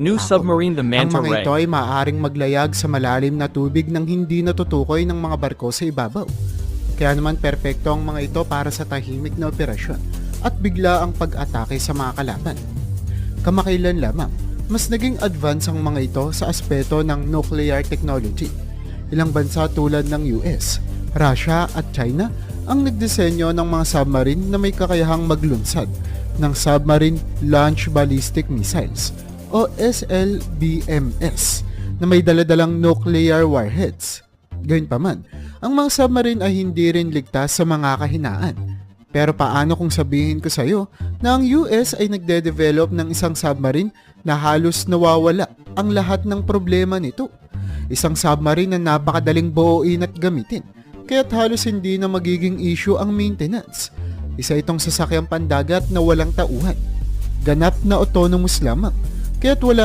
New submarine the Ang Manta mga Ray. ito ay maaaring maglayag sa malalim na tubig nang hindi natutukoy ng mga barko sa ibabaw. Kaya naman perpekto ang mga ito para sa tahimik na operasyon at bigla ang pag-atake sa mga kalaban. Kamakailan lamang, mas naging advance ang mga ito sa aspeto ng nuclear technology. Ilang bansa tulad ng US, Russia at China ang nagdisenyo ng mga submarine na may kakayahang maglunsad ng Submarine Launch Ballistic Missiles o SLBMS na may daladalang nuclear warheads. Gayunpaman, ang mga submarine ay hindi rin ligtas sa mga kahinaan. Pero paano kung sabihin ko sa iyo na ang US ay nagde-develop ng isang submarine na halos nawawala ang lahat ng problema nito? Isang submarine na napakadaling buuin at gamitin, kaya't halos hindi na magiging issue ang maintenance. Isa itong sasakyang pandagat na walang tauhan. Ganap na autonomous lamang, kaya't wala